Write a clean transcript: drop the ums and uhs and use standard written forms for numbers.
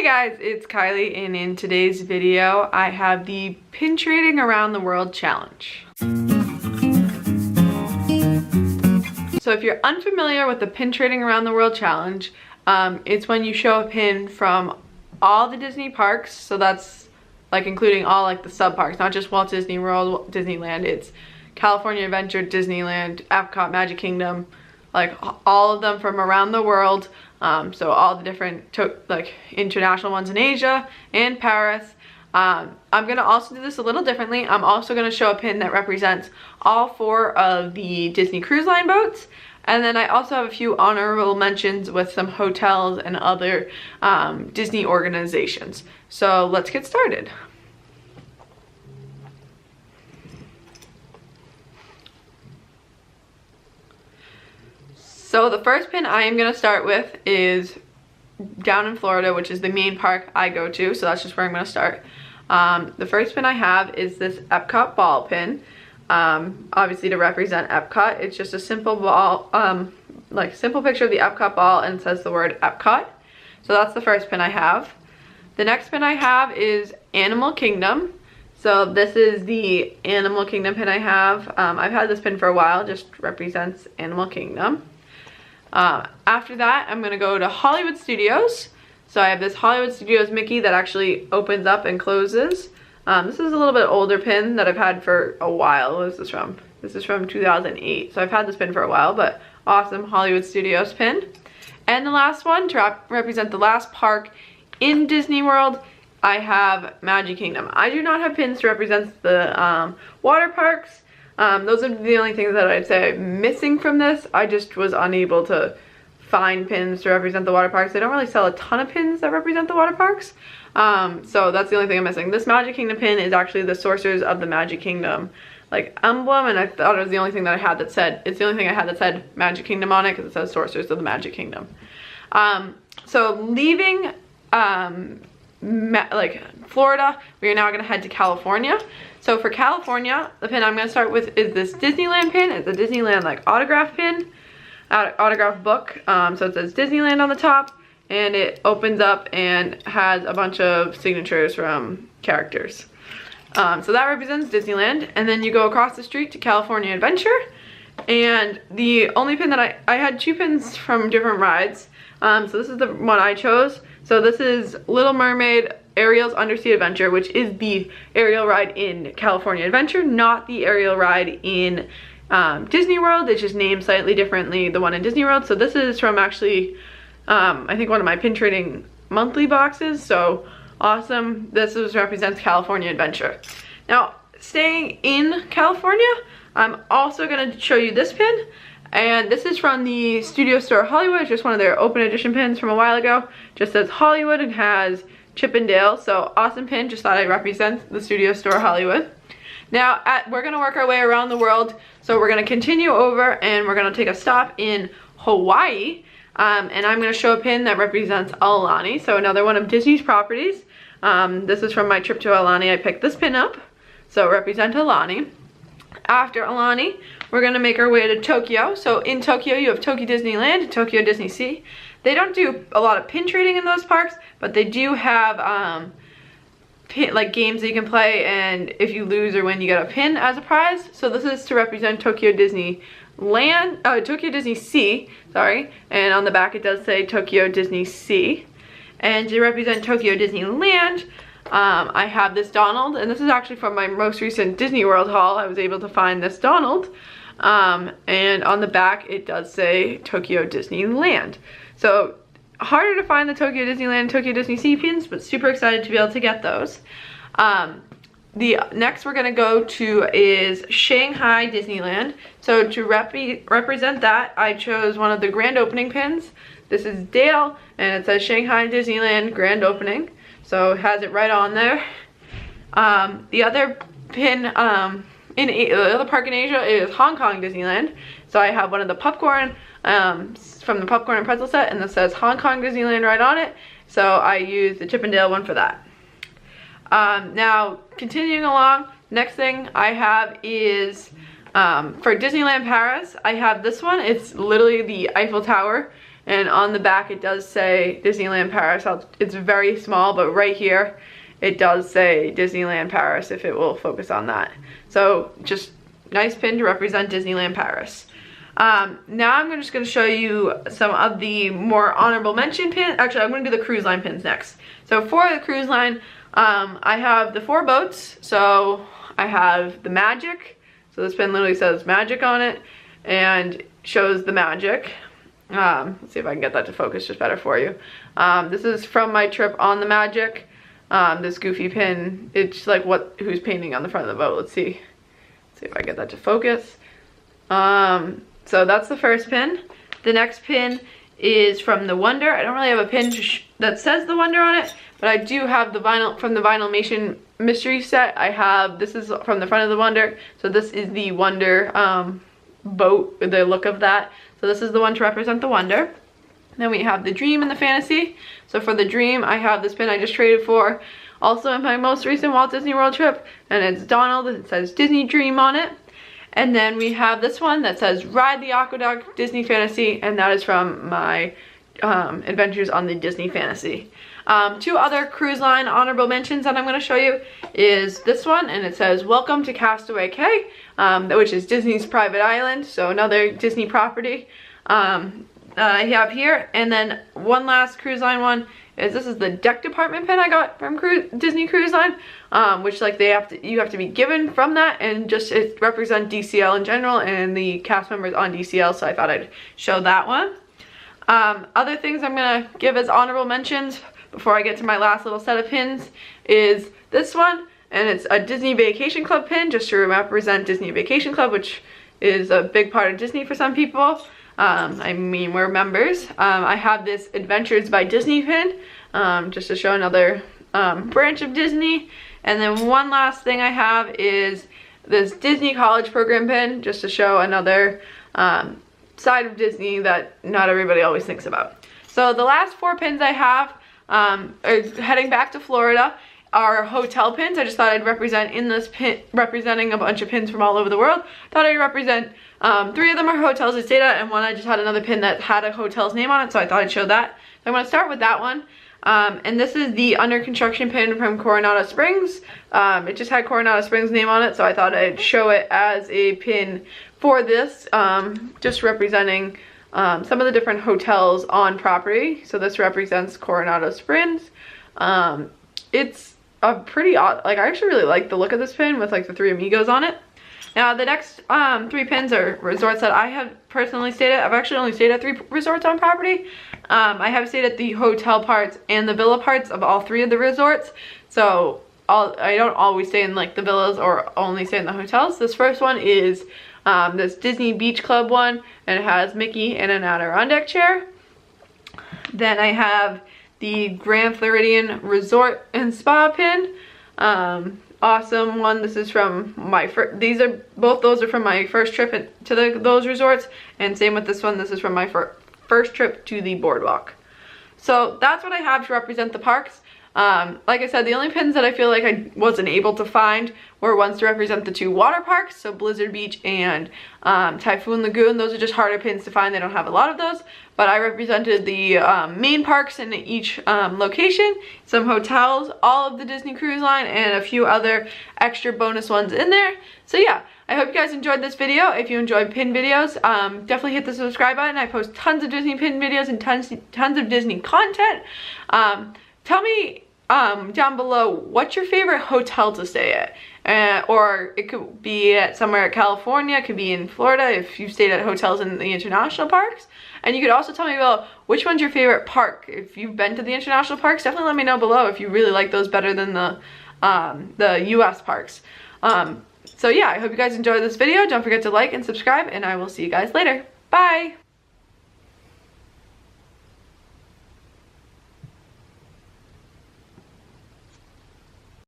guys, it's Kylie, and in today's video I have the pin trading around the world challenge. So if you're unfamiliar with the pin trading around the world challenge, it's when you show a pin from all the Disney parks, so that's like including all like the sub parks, not just Walt Disney World, Disneyland. It's California Adventure, Disneyland, Epcot, Magic Kingdom, like all of them from around the world. So all the different like international ones in Asia and Paris. I'm gonna also do this a little differently. I'm also gonna show a pin that represents all 4 of the Disney Cruise Line boats. And then I also have a few honorable mentions with some hotels and other Disney organizations. So let's get started. So the first pin I am going to start with is down in Florida, which is the main park I go to. So that's just where I'm going to start. The first pin I have is this Epcot ball pin. Obviously to represent Epcot. It's just a simple ball, like simple picture of the Epcot ball, and it says the word Epcot. So that's the first pin I have. The next pin I have is Animal Kingdom. So this is the Animal Kingdom pin I have. I've had this pin for a while, just represents Animal Kingdom. After that, I'm going to go to Hollywood Studios. So I have this Hollywood Studios Mickey that actually opens up and closes. This is a little bit older pin that I've had for a while. What is this from? This is from 2008. So I've had this pin for a while, but awesome Hollywood Studios pin. And the last one, to represent the last park in Disney World, I have Magic Kingdom. I do not have pins to represent the water parks. Those are the only things that I'd say I'm missing from this. I just was unable to find pins to represent the water parks. They don't really sell a ton of pins that represent the water parks. So that's the only thing I'm missing. This Magic Kingdom pin is actually the Sorcerers of the Magic Kingdom like emblem, and I thought it was the only thing that I had that said, it's the only thing I had that said Magic Kingdom on it, because it says Sorcerers of the Magic Kingdom. So leaving like Florida, we are now going to head to California. So for California, the pin I'm going to start with is this Disneyland pin. It's a Disneyland like autograph pin, autograph book. So it says Disneyland on the top, and it opens up and has a bunch of signatures from characters. So that represents Disneyland. And then you go across the street to California Adventure. And the only pin that I had 2 pins from different rides. So this is the one I chose. So this is Little Mermaid Ariel's Undersea Adventure, which is the Ariel ride in California Adventure, not the Ariel ride in Disney World. It's just named slightly differently, the one in Disney World. So this is from actually, I think one of my pin trading monthly boxes. So awesome. This represents California Adventure. Now, staying in California, I'm also going to show you this pin. And this is from the Studio Store Hollywood. It's just one of their open edition pins from a while ago. Just says Hollywood and has Chip and Dale. So awesome pin. Just thought I'd represent the Studio Store Hollywood. Now we're going to work our way around the world. So we're going to continue over and we're going to take a stop in Hawaii. And I'm going to show a pin that represents Aulani. So another one of Disney's properties. This is from my trip to Aulani. I picked this pin up. So it represents Aulani. After Aulani, we're going to make our way to Tokyo. So in Tokyo, you have Tokyo Disneyland and Tokyo Disney Sea. They don't do a lot of pin trading in those parks, but they do have like games that you can play, and if you lose or win, you get a pin as a prize. So this is to represent Tokyo Disneyland, Tokyo Disney Sea, sorry. And on the back it does say Tokyo Disney Sea. And to represent Tokyo Disneyland, I have this Donald, and this is actually from my most recent Disney World haul. I was able to find this Donald, and on the back it does say Tokyo Disneyland. So harder to find the Tokyo Disneyland and Tokyo Disney Sea pins, but super excited to be able to get those. The next we're going to go to is Shanghai Disneyland. So to represent that, I chose one of the grand opening pins. This is Dale, and it says Shanghai Disneyland grand opening. So it has it right on there. The other pin in the other park in Asia is Hong Kong Disneyland. So I have one of the popcorn from the popcorn and pretzel set, and this says Hong Kong Disneyland right on it. So I used the Chip and Dale one for that. Now continuing along, next thing I have is for Disneyland Paris. I have this one. It's literally the Eiffel Tower, and on the back it does say Disneyland Paris. It's very small, but right here it does say Disneyland Paris, if it will focus on that. So just nice pin to represent Disneyland Paris. Now I'm just going to show you some of the more honorable mention pins. Actually, I'm going to do the cruise line pins next. So for the cruise line, I have the 4 boats. So I have the Magic. So this pin literally says Magic on it and shows the Magic. Let's see if I can get that to focus just better for you. This is from my trip on the Magic. This goofy pin, it's like who's painting on the front of the boat. Let's see if I get that to focus. So that's the first pin. The next pin is from the Wonder. I don't really have a pin that says the Wonder on it, but I do have the vinyl from the Vinylmation mystery set. This is from the front of the Wonder. So this is the Wonder boat, the look of that. So this is the one to represent the Wonder. Then we have the Dream and the Fantasy. So for the Dream, I have this pin I just traded for, also in my most recent Walt Disney World trip, and it's Donald. It says Disney Dream on it. And then we have this one that says Ride the Aqueduct Disney Fantasy, and that is from my adventures on the Disney Fantasy. 2 other cruise line honorable mentions that I'm going to show you is this one, and it says Welcome to Castaway Cay, which is Disney's private island, so another Disney property I have here. And then one last cruise line one is this is the deck department pin I got from Disney Cruise Line, which like you have to be given from that, and just it represents DCL in general and the cast members on DCL, so I thought I'd show that one. Other things I'm gonna give as honorable mentions before I get to my last little set of pins is this one, and it's a Disney Vacation Club pin just to represent Disney Vacation Club, which is a big part of Disney for some people. I mean, we're members. I have this Adventures by Disney pin, just to show another branch of Disney. And then one last thing I have is this Disney College Program pin, just to show another side of Disney that not everybody always thinks about. So the last 4 pins I have are heading back to Florida are hotel pins. I just thought I'd represent in this pin, representing a bunch of pins from all over the world. Thought I'd represent 3 of them are hotels I stayed at, and one I just had another pin that had a hotel's name on it, so I thought I'd show that. So I'm going to start with that one. And this is the under construction pin from Coronado Springs. It just had Coronado Springs name on it, so I thought I'd show it as a pin for this, just representing some of the different hotels on property. So this represents Coronado Springs. It's a pretty odd, like I actually really like the look of this pin with like the 3 amigos on it. Now the next 3 pins are resorts that I have personally stayed at. I've actually only stayed at 3 resorts on property. I have stayed at the hotel parts and the villa parts of all 3 of the resorts. So I don't always stay in like the villas or only stay in the hotels. This first one is this Disney Beach Club one, and it has Mickey in an Adirondack chair. Then I have the Grand Floridian Resort and Spa pin. Awesome one. This is from my both those are from my first trip to those resorts, and same with this one. This is from my first trip to the boardwalk. So that's what I have to represent the parks. Like I said, the only pins that I feel like I wasn't able to find were ones to represent the 2 water parks, so Blizzard Beach and Typhoon Lagoon. Those are just harder pins to find. They don't have a lot of those, but I represented the main parks in each location, some hotels, all of the Disney Cruise Line, and a few other extra bonus ones in there. So yeah, I hope you guys enjoyed this video. If you enjoyed pin videos, definitely hit the subscribe button. I post tons of Disney pin videos and tons of Disney content. Tell me down below what's your favorite hotel to stay at, or it could be at somewhere in California, it could be in Florida if you stayed at hotels in the international parks. And you could also tell me about which one's your favorite park. If you've been to the international parks, definitely let me know below if you really like those better than the US parks. So yeah, I hope you guys enjoyed this video. Don't forget to like and subscribe, and I will see you guys later. Bye!